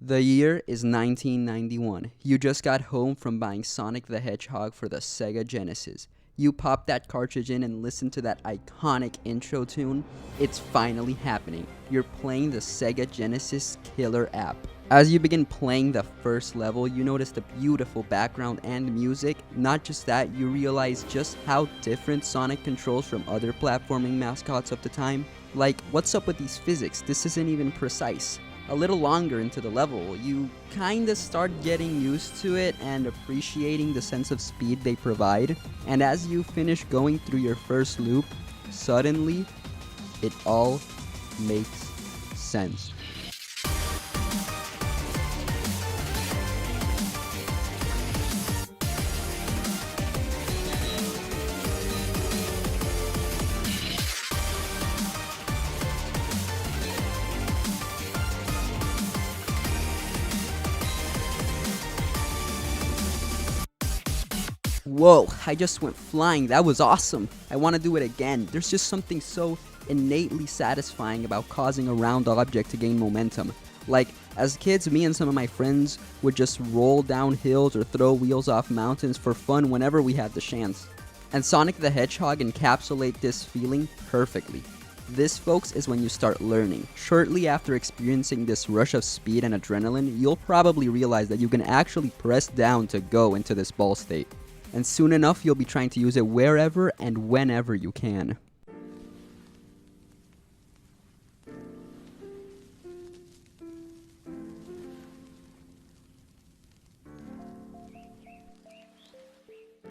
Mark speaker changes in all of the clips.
Speaker 1: The year is 1991. You just got home from buying Sonic the Hedgehog for the Sega Genesis. You pop that cartridge in and listen to that iconic intro tune. It's finally happening. You're playing the Sega Genesis killer app. As you begin playing the first level, you notice the beautiful background and music. Not just that, you realize just how different Sonic controls from other platforming mascots of the time. Like, what's up with these physics? This isn't even precise. A little longer into the level, you kinda start getting used to it and appreciating the sense of speed they provide. And as you finish going through your first loop, suddenly, it all makes sense. Whoa, I just went flying. That was awesome. I want to do it again. There's just something so innately satisfying about causing a round object to gain momentum. Like, as kids, me and some of my friends would just roll down hills or throw wheels off mountains for fun whenever we had the chance. And Sonic the Hedgehog encapsulates this feeling perfectly. This, folks, is when you start learning. Shortly after experiencing this rush of speed and adrenaline, you'll probably realize that you can actually press down to go into this ball state. And soon enough, you'll be trying to use it wherever and whenever you can.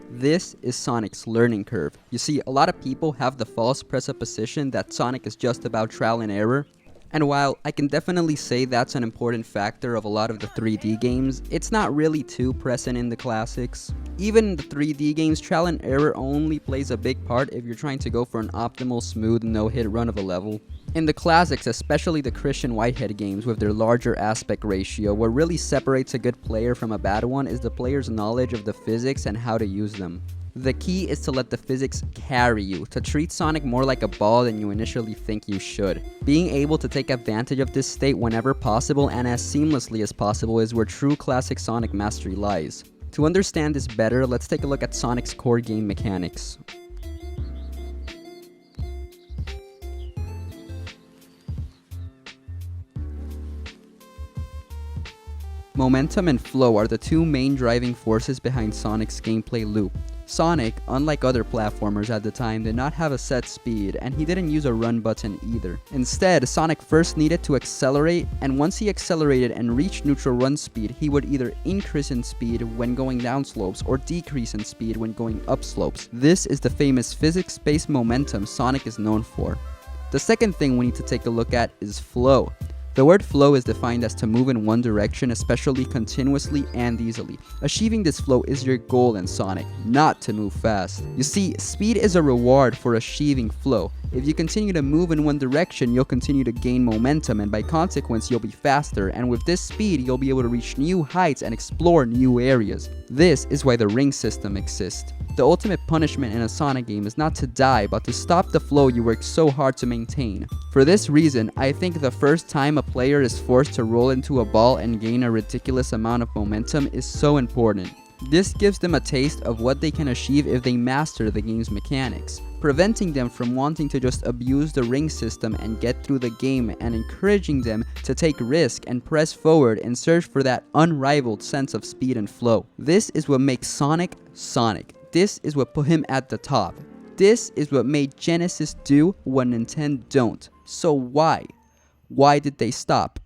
Speaker 1: This is Sonic's learning curve. You see, a lot of people have the false presupposition that Sonic is just about trial and error. And while I can definitely say that's an important factor of a lot of the 3D games, it's not really too present in the classics. Even in the 3D games, trial and error only plays a big part if you're trying to go for an optimal, smooth, no-hit run of a level. In the classics, especially the Christian Whitehead games with their larger aspect ratio, what really separates a good player from a bad one is the player's knowledge of the physics and how to use them. The key is to let the physics carry you, to treat Sonic more like a ball than you initially think you should. Being able to take advantage of this state whenever possible and as seamlessly as possible is where true classic Sonic mastery lies. To understand this better, let's take a look at Sonic's core game mechanics. Momentum and flow are the two main driving forces behind Sonic's gameplay loop. Sonic, unlike other platformers at the time, did not have a set speed, and he didn't use a run button either. Instead, Sonic first needed to accelerate, and once he accelerated and reached neutral run speed, he would either increase in speed when going down slopes or decrease in speed when going up slopes. This is the famous physics-based momentum Sonic is known for. The second thing we need to take a look at is flow. The word flow is defined as to move in one direction, especially continuously and easily. Achieving this flow is your goal in Sonic, not to move fast. You see, speed is a reward for achieving flow. If you continue to move in one direction, you'll continue to gain momentum, and by consequence, you'll be faster, and with this speed, you'll be able to reach new heights and explore new areas. This is why the ring system exists. The ultimate punishment in a Sonic game is not to die, but to stop the flow you worked so hard to maintain. For this reason, I think the first time a player is forced to roll into a ball and gain a ridiculous amount of momentum is so important. This gives them a taste of what they can achieve if they master the game's mechanics, preventing them from wanting to just abuse the ring system and get through the game, and encouraging them to take risk and press forward and search for that unrivaled sense of speed and flow. This is what makes Sonic Sonic. This is what put him at the top. This is what made Genesis do what Nintendo don't. So why? Why did they stop?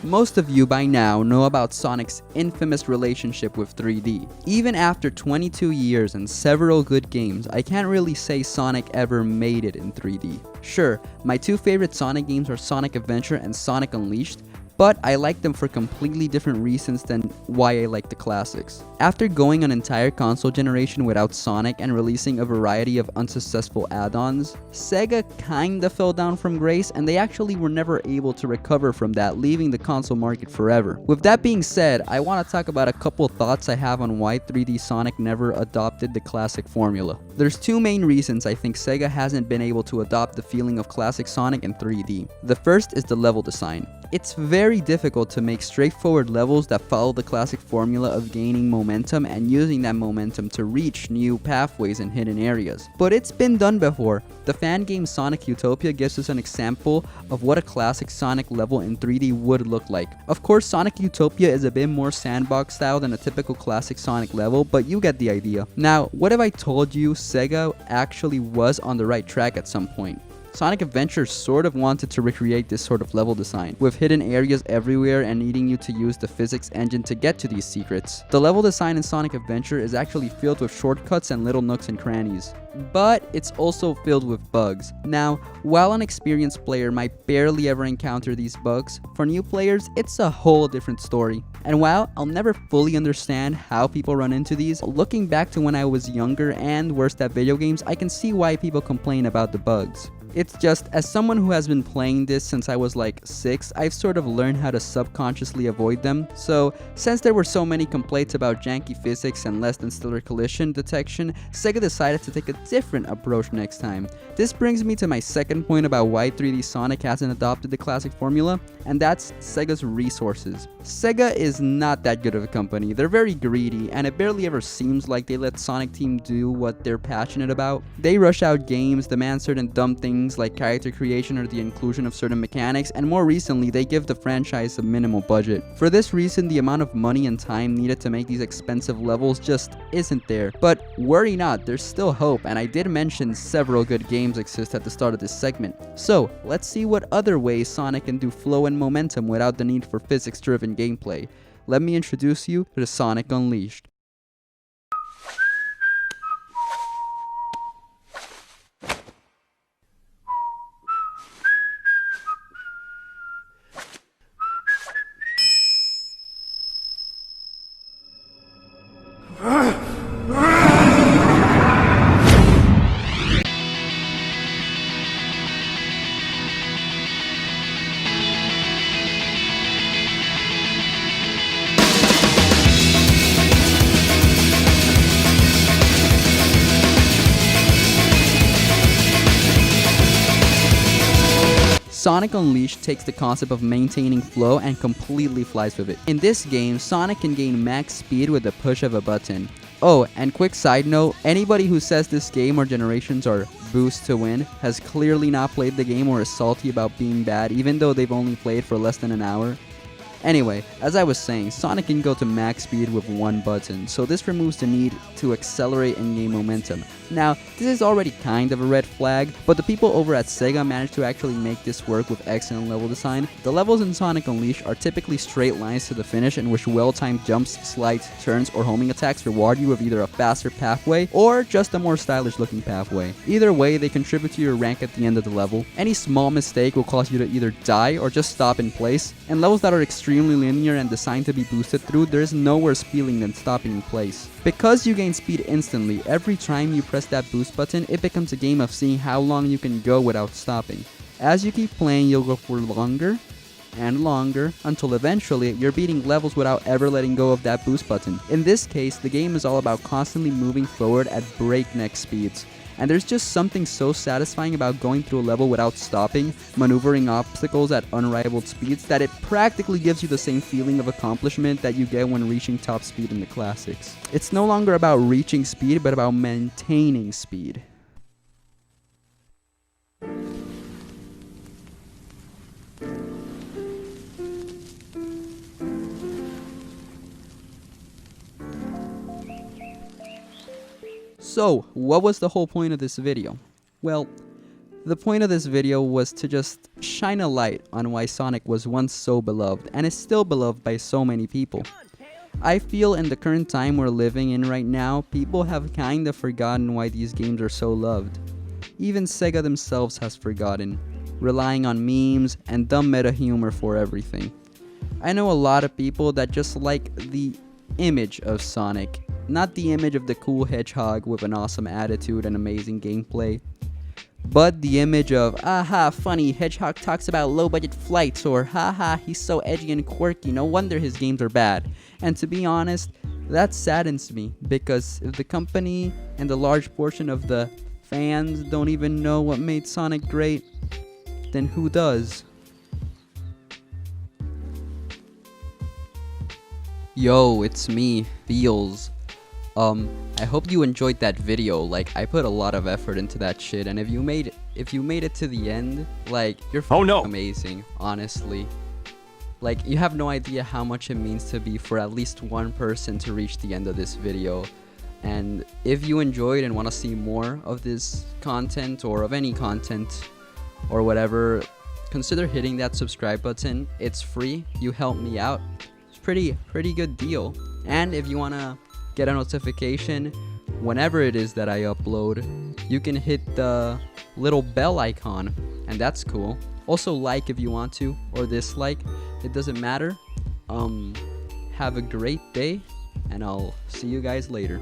Speaker 1: Most of you by now know about Sonic's infamous relationship with 3D. Even after 22 years and several good games, I can't really say Sonic ever made it in 3D. Sure, my two favorite Sonic games are Sonic Adventure and Sonic Unleashed, but I like them for completely different reasons than why I like the classics. After going an entire console generation without Sonic and releasing a variety of unsuccessful add-ons, Sega kinda fell down from grace, and they actually were never able to recover from that, leaving the console market forever. With that being said, I want to talk about a couple thoughts I have on why 3D Sonic never adopted the classic formula. There's two main reasons I think Sega hasn't been able to adopt the feeling of classic Sonic in 3D. The first is the level design. It's very difficult to make straightforward levels that follow the classic formula of gaining momentum and using that momentum to reach new pathways and hidden areas. But it's been done before. The fan game Sonic Utopia gives us an example of what a classic Sonic level in 3D would look like. Of course, Sonic Utopia is a bit more sandbox style than a typical classic Sonic level, but you get the idea. Now, what if I told you Sega actually was on the right track at some point? Sonic Adventure sort of wanted to recreate this sort of level design, with hidden areas everywhere and needing you to use the physics engine to get to these secrets. The level design in Sonic Adventure is actually filled with shortcuts and little nooks and crannies, but it's also filled with bugs. Now, while an experienced player might barely ever encounter these bugs, for new players, it's a whole different story. And while I'll never fully understand how people run into these, looking back to when I was younger and worse at video games, I can see why people complain about the bugs. It's just, as someone who has been playing this since I was like 6, I've sort of learned how to subconsciously avoid them. So, since there were so many complaints about janky physics and less than stellar collision detection, Sega decided to take a different approach next time. This brings me to my second point about why 3D Sonic hasn't adopted the classic formula, and that's Sega's resources. Sega is not that good of a company. They're very greedy, and it barely ever seems like they let Sonic Team do what they're passionate about. They rush out games, demand certain dumb things like character creation or the inclusion of certain mechanics, and more recently, they give the franchise a minimal budget. For this reason, the amount of money and time needed to make these expensive levels just isn't there. But worry not, there's still hope, and I did mention several good games exist at the start of this segment. So, let's see what other ways Sonic can do flow and momentum without the need for physics-driven gameplay. Let me introduce you to Sonic Unleashed. Sonic Unleashed takes the concept of maintaining flow and completely flies with it. In this game, Sonic can gain max speed with the push of a button. Oh, and quick side note, anybody who says this game or generations are boost to win has clearly not played the game or is salty about being bad, even though they've only played for less than an hour. Anyway, as I was saying, Sonic can go to max speed with one button, so this removes the need to accelerate and gain momentum. Now, this is already kind of a red flag, but the people over at Sega managed to actually make this work with excellent level design. The levels in Sonic Unleashed are typically straight lines to the finish in which well-timed jumps, slides, turns, or homing attacks reward you with either a faster pathway or just a more stylish looking pathway. Either way, they contribute to your rank at the end of the level. Any small mistake will cause you to either die or just stop in place, and levels that are extremely linear and designed to be boosted through, there is no worse feeling than stopping in place. Because you gain speed instantly, every time you press that boost button, it becomes a game of seeing how long you can go without stopping. As you keep playing, you'll go for longer and longer until eventually you're beating levels without ever letting go of that boost button. In this case, the game is all about constantly moving forward at breakneck speeds. And there's just something so satisfying about going through a level without stopping, maneuvering obstacles at unrivaled speeds, that it practically gives you the same feeling of accomplishment that you get when reaching top speed in the classics. It's no longer about reaching speed, but about maintaining speed. So, what was the whole point of this video? Well, the point of this video was to just shine a light on why Sonic was once so beloved and is still beloved by so many people. I feel in the current time we're living in right now, people have kinda forgotten why these games are so loved. Even Sega themselves has forgotten, relying on memes and dumb meta humor for everything. I know a lot of people that just like the image of Sonic, not the image of the cool hedgehog with an awesome attitude and amazing gameplay, but the image of, aha, funny, Hedgehog talks about low budget flights, or haha, he's so edgy and quirky, no wonder his games are bad. And to be honest, that saddens me, because if the company and a large portion of the fans don't even know what made Sonic great, then who does? Yo, it's me, Feels. I hope you enjoyed that video. Like, I put a lot of effort into that shit, and if you made it to the end, like, you're amazing, honestly. Like, you have no idea how much it means to be for at least one person to reach the end of this video. And if you enjoyed and want to see more of this content, or of any content or whatever, consider hitting that subscribe button. It's free. You help me out. It's pretty good deal. And if you want to get a notification whenever it is that I upload, you can hit the little bell icon, and that's cool. Also, like if you want to, or dislike, it doesn't matter. Have a great day, and I'll see you guys later.